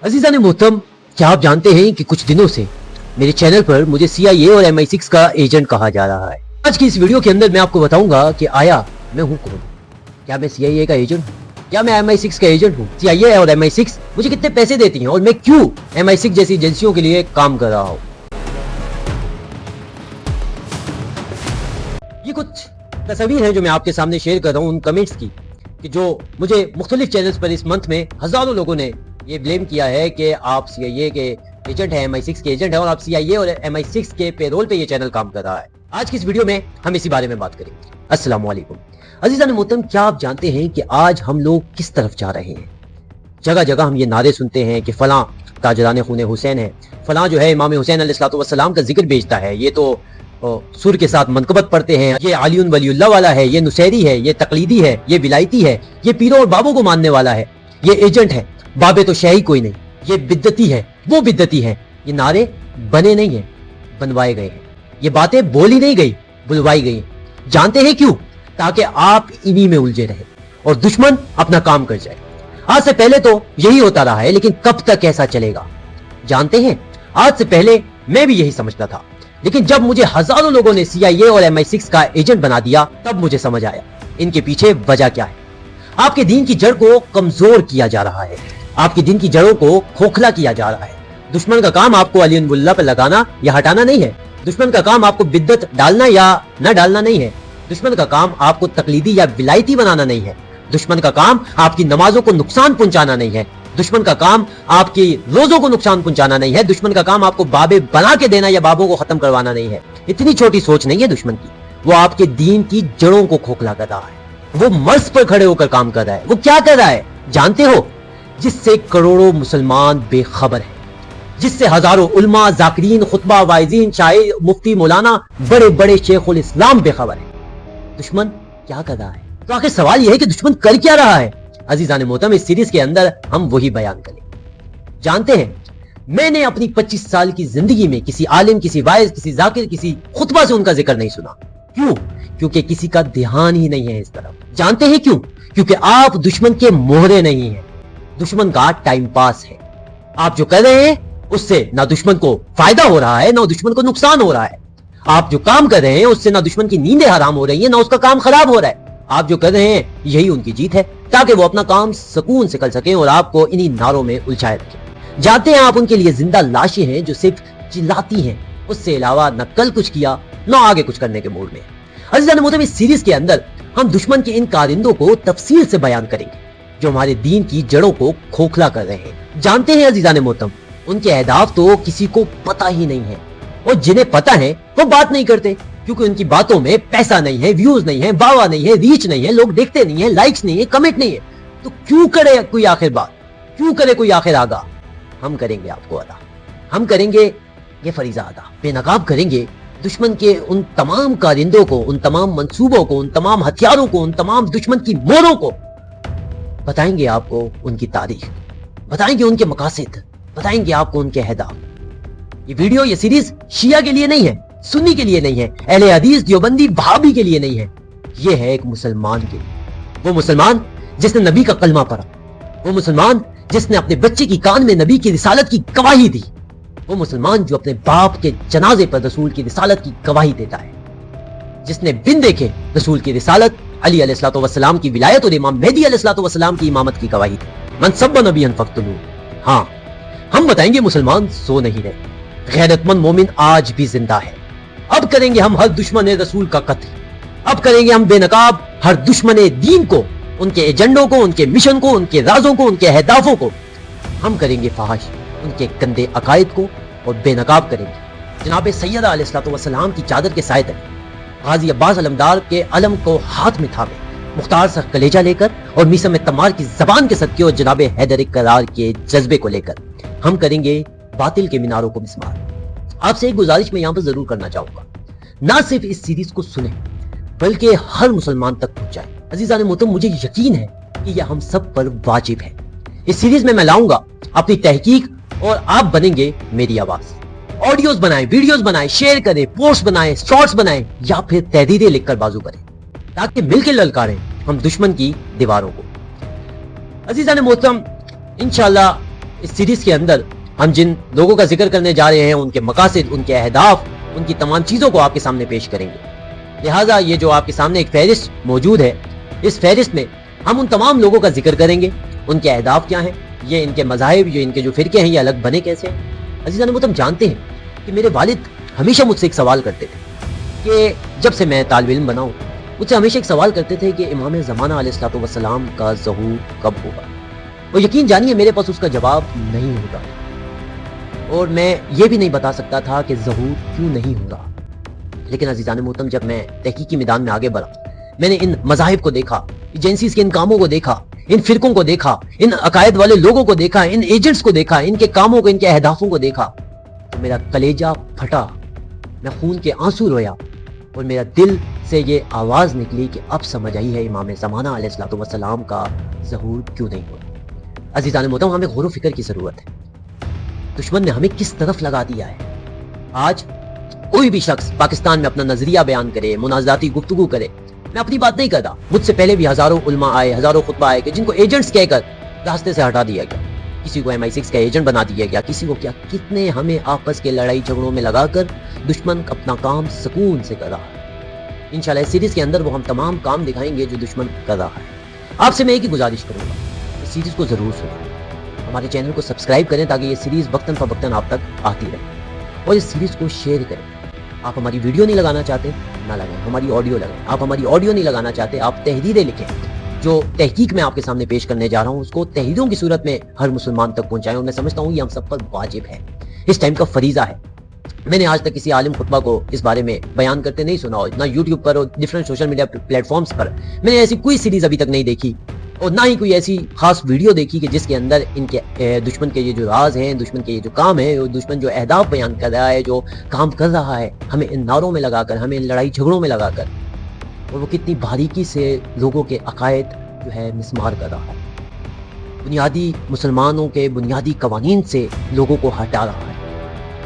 अजीज़ान मोहतरम, क्या आप जानते हैं कि कुछ दिनों से मेरे चैनल पर मुझे CIA और MI6 का एजेंट कहा जा रहा है। आज की इस वीडियो के अंदर मैं आपको बताऊंगा कि आया मैं हूं कौन। क्या मैं CIA का एजेंट हूं? क्या मैं MI6 का एजेंट हूं? CIA और MI6 मुझे कितने पैसे देती हैं और मैं क्यों MI6 जैसी एजेंसियों के लिए काम कर रहा हूं? ये कुछ तस्वीर है जो मैं आपके सामने शेयर कर रहा हूं उन कमेंट्स की, कि जो मुझे मुख्तलिफ चैनल्स पर इस मंथ में हजारों लोगों ने ये ब्लेम किया है कि आप CIA के एजेंट हैं, MI6 के एजेंट हैं और आप CIA और MI6 के पेरोल पे ये चैनल काम कर रहा है। आज की इस वीडियो में हम इसी बारे में बात करेंगे। अस्सलाम वालेकुम अज़ीज़ान मोहतरम, क्या आप जानते हैं कि आज हम लोग किस तरफ जा रहे हैं? जगह जगह हम ये नारे सुनते हैं कि फलां ताजदाने खून हुसैन है, फलां जो है इमाम हुसैन अलैहिस्सलाम का जिक्र बेचता है, ये तो सुर के साथ मनकबत पढ़ते हैं, ये आलियुन वलीउल्लाह वाला है, ये नुसैरी है, ये तकलीदी है, ये विलायती है, ये पीरों और बाबों को मानने वाला है, ये एजेंट है, बाबे तो शाही कोई नहीं, ये बिद्दती है, वो बिद्दती है। ये नारे बने नहीं है, बनवाए गए हैं। ये बातें बोली नहीं गई, बुलवाई गई। जानते हैं क्यों? ताकि आप इन्हीं में उलझे रहे और दुश्मन अपना काम कर जाए। आज से पहले तो यही होता रहा है, लेकिन कब तक ऐसा चलेगा? जानते हैं, आज से पहले मैं भी यही समझता था, लेकिन जब मुझे हजारों लोगों ने CIA और MI6 का एजेंट बना दिया, तब मुझे समझ आया इनके पीछे वजह क्या है। आपके दीन की जड़ को कमजोर किया जा रहा है, आपके दीन की जड़ों को खोखला किया जा रहा है। दुश्मन का काम आपको अली वल्लाह पर लगाना या हटाना नहीं है। दुश्मन का काम आपको बिद्दत डालना या न डालना नहीं है। दुश्मन का काम आपको तकलीदी या विलायती बनाना नहीं है। दुश्मन का काम आपकी नमाजों को नुकसान पहुंचाना नहीं है। दुश्मन का काम आपकी रोजों को नुकसान पहुंचाना नहीं है। दुश्मन का काम आपको बाबे बना के देना या बाबों को खत्म करवाना नहीं है। इतनी छोटी सोच नहीं है दुश्मन की। वो आपके दीन की जड़ों को खोखला कर रहा है। वो मर्ज पर खड़े होकर काम कर रहा है। वो क्या कर रहा है जानते हो? जिससे करोड़ों मुसलमान बेखबर हैं, जिससे हजारों उलमा, जाकिरीन, खुतबा वाइजीन, शायर, मुफ्ती, मौलाना, बड़े बड़े शेखुल इस्लाम बेखबर हैं। दुश्मन क्या कर रहा है? तो आखिर सवाल यह है कि दुश्मन कर क्या रहा है? अजीज़ान मोहतरम, इस सीरीज के अंदर हम वही बयान करेंगे। जानते हैं, मैंने अपनी 25 साल की जिंदगी में किसी आलिम, किसी वाइज, किसी जाकिर, किसी खुतबा से उनका जिक्र नहीं सुना। क्यों? क्योंकि किसी का ध्यान ही नहीं है इस तरफ। जानते हैं क्यों? क्योंकि आप दुश्मन के मोहरे नहीं हैं। दुश्मन का टाइम पास है। आप जो कर रहे हैं उससे ना दुश्मन को फायदा हो रहा है, ना दुश्मन को नुकसान हो रहा है। आप जो काम कर रहे हैं उससे ना दुश्मन की नींदें हराम हो रही है, ना उसका काम खराब हो रहा है। आप जो कर रहे हैं यही उनकी जीत है, ताकि वो अपना काम सुकून से कर सकें और आपको इन्हीं नारों में उलझाए रखें। जानते हैं, आप उनके लिए जिंदा लाशें हैं जो सिर्फ चिल्लाती हैं, उससे अलावा न कल कुछ किया न आगे कुछ करने के मूड में। अज़ीज़ान मोहतरम, इस सीरीज के अंदर हम दुश्मन के इन कारिंदों को तफसील से बयान करेंगे जो हमारे दीन की जड़ों को खोखला कर रहे हैं। जानते हैं अज़ीज़ान मोहतरम, उनके अहदाफ तो किसी को पता ही नहीं है, और जिन्हें पता है वो बात नहीं करते, क्योंकि उनकी बातों में पैसा नहीं है, व्यूज नहीं है, वावा नहीं है, रीच नहीं है, लोग देखते नहीं है, लाइक्स नहीं है, कमेंट नहीं है। तो क्यों करे कोई आखिर बात? क्यों करे कोई आखिर आगा? हम करेंगे आपको अदा, हम करेंगे ये फरीजा अदा, बेनकाब करेंगे दुश्मन के उन तमाम कारिंदों को, उन तमाम मंसूबों को, उन तमाम हथियारों को, उन तमाम दुश्मन की मोरों को। बताएंगे आपको उनकी तारीख, बताएंगे उनके मकासद, बताएंगे आपको उनके अहदाफ। ये वीडियो, ये सीरीज शिया के लिए नहीं है, सुन्नी के लिए नहीं है, अहले हदीस, देवबंदी, वहाबी के लिए नहीं है। ये है एक मुसलमान के लिए। वो मुसलमान जिसने नबी का कलमा पढ़ा, वो मुसलमान जिसने अपने बच्चे की कान में नबी की रिसालत की गवाही दी, वो मुसलमान जो अपने बाप के जनाजे पर रसूल की रिसालत की गवाही देता है, जिसने बिन देखे रसूल की रिसालत, अली अलैहिस्सलाम की विलायत और इमाम मेहदी अलैहिस्सलाम की इमामत की गवाही दी। मन सब्बा नबियन फक्तुलू। हाँ, हम बताएंगे मुसलमान सो नहीं रहे, गैरतमंद मोमिन आज भी जिंदा है। अब करेंगे हम हर दुश्मन रसूल का कत्ल। अब करेंगे हम बेनकाब हर दुश्मन दीन को, उनके एजेंडों को, उनके मिशन को, उनके राजों को, उनके अहदाफों को। हम करेंगे फहाश उनके गंदे अकायद को और बेनकाब करेंगे जनाब सैयदा अलैहिस्सलाम की चादर के साए तले, गाजी अब्बास अलमदार के अलम को हाथ में थामे, मुख्तार सा कलेजा लेकर और मीसम तमार की जबान के सदके और जनाब हैदर करार के जज्बे को लेकर हम करेंगे बातिल के मीनारों को मिस्मार। आपसे एक गुजारिश मैं यहां पर जरूर करना चाहूंगा, ना सिर्फ इस सीरीज को सुने बल्कि हर मुसलमान तक पहुंचाए। अजीज़ान मोहतरम, मुझे यकीन है कि यह हम सब पर वाजिब है। इस सीरीज में मैं लाऊंगा अपनी तहकीक और आप बनेंगे मेरी आवाज। ऑडियोज बनाएं, वीडियोस बनाएं, शेयर करें, पोस्ट बनाएं, शॉर्ट्स बनाएं या फिर तहरीरें लिखकर बाजू करें, ताकि मिलकर ललकारें हम दुश्मन की दीवारों को। अजीज़ान मोहतरम, इंशाअल्लाह इस सीरीज के अंदर हम जिन लोगों का जिक्र करने जा रहे हैं, उनके मकासद, उनके अहदाफ, उनकी तमाम चीज़ों को आपके सामने पेश करेंगे। लिहाजा ये जो आपके सामने एक फहरिस्त मौजूद है, इस फहरिस्त में हम उन तमाम लोगों का जिक्र करेंगे, उनके अहदाफ क्या हैं, ये इनके मज़ाहिब, ये इनके जो फ़िरके हैं, ये अलग बने कैसे हैं। अज़ीज़ान मोहतरम, जानते हैं कि मेरे वालिद हमेशा मुझसे एक सवाल करते थे कि जब से मैं तालिब इल्म बना हूँ, मुझसे हमेशा एक सवाल करते थे कि इमाम ज़माना अलैहिस्सलातु वस्सलाम का ज़हूर कब होगा। और यकीन जानिए मेरे पास उसका जवाब नहीं होता, और मैं ये भी नहीं बता सकता था कि ज़हूर क्यों नहीं होगा। लेकिन अज़ीज़ान मोहतरम, जब मैं तहकीकी मैदान में आगे बढ़ा, मैंने इन मज़ाहिब को देखा, एजेंसीज के इन कामों को देखा, इन फिरकों को देखा, इन अकायद वाले लोगों को देखा, इन एजेंट्स को देखा, इनके कामों को, इनके अहदाफों को देखा, तो मेरा कलेजा फटा, मैं खून के आंसू रोया, और मेरा दिल से ये आवाज़ निकली कि अब समझ आई है इमाम ज़माना अलैहिस्सलातु वस्सलाम का ज़हूर क्यों नहीं हुआ। अज़ीज़ान मोहतरम, हमें गौर व फिक्र की ज़रूरत है। दुश्मन ने हमें किस तरफ लगा दिया है। आज कोई भी शख्स पाकिस्तान में अपना नजरिया बयान करे, मुनाज़ाती गुफ्तगू करे, मैं अपनी बात नहीं करता, मुझसे पहले भी हजारों उलमा आए, हजारों खुतबा आए कि जिनको एजेंट्स कहकर रास्ते से हटा दिया गया, किसी को MI6 का एजेंट बना दिया गया, किसी को क्या, कितने हमें आपस के लड़ाई झगड़ों में लगाकर दुश्मन अपना काम सुकून से कर रहा है। इंशाल्लाह इस सीरीज के अंदर वो हम तमाम काम दिखाएंगे जो दुश्मन कर रहा है। आपसे मैं एक ही गुजारिश करूंगा, इस सीरीज को जरूर सुनें, हमारे चैनल को सब्सक्राइब करें ताकि ये सीरीज वक्तन फवक्तन आप तक आती रहे, और इस सीरीज को शेयर करें। आप हमारी वीडियो नहीं लगाना चाहते, ना लगाएं, हमारी ऑडियो लगाएं। आप हमारी ऑडियो नहीं लगाना चाहते, आप तहरीरें लिखें। जो तहकीक मैं आपके सामने पेश करने जा रहा हूँ, उसको तहरीरों की सूरत में हर मुसलमान तक पहुंचाएं। और मैं समझता हूँ ये हम सब पर वाजिब है, इस टाइम का फरीजा है। मैंने आज तक किसी आलिम खुतबा को इस बारे में बयान करते नहीं सुना, और ना यूट्यूब पर और डिफरेंट सोशल मीडिया प्लेटफॉर्म्स पर मैंने ऐसी कोई सीरीज अभी तक नहीं देखी, और ना ही कोई ऐसी खास वीडियो देखी कि जिसके अंदर इनके दुश्मन के ये जो राज हैं, दुश्मन के ये जो काम है, दुश्मन जो अहदाफ बयान कर रहा है, जो काम कर रहा है, हमें इन नारों में लगाकर, हमें इन लड़ाई झगड़ों में लगाकर, और वो कितनी बारीकी से लोगों के अकायद जो है मिसमार कर रहा है, बुनियादी मुसलमानों के बुनियादी कवानीन से लोगों को हटा रहा है।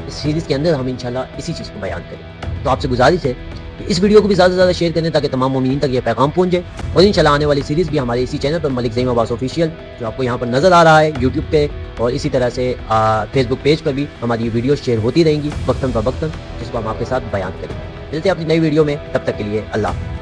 इस सीरीज के अंदर हम इंशाल्लाह इसी चीज़ को बयान करें। तो आपसे गुजारिश है कि इस वीडियो को भी ज़्यादा से ज़्यादा शेयर करें ताकि तमाम मोमिनीन तक ये पैगाम पहुंच जाए। और इंशाल्लाह आने वाली सीरीज़ भी हमारे इसी चैनल पर मलिक ज़हीम अब्बास ऑफिशियल, जो आपको यहाँ पर नज़र आ रहा है यूट्यूब पे, और इसी तरह से फेसबुक पेज पर भी हमारी वीडियो शेयर होती रहेंगी वक्तन फ़वक्तन, जिसको हम आपके साथ बयान करेंगे। मिलते हैं अपनी नई वीडियो में, तब तक के लिए अल्लाह।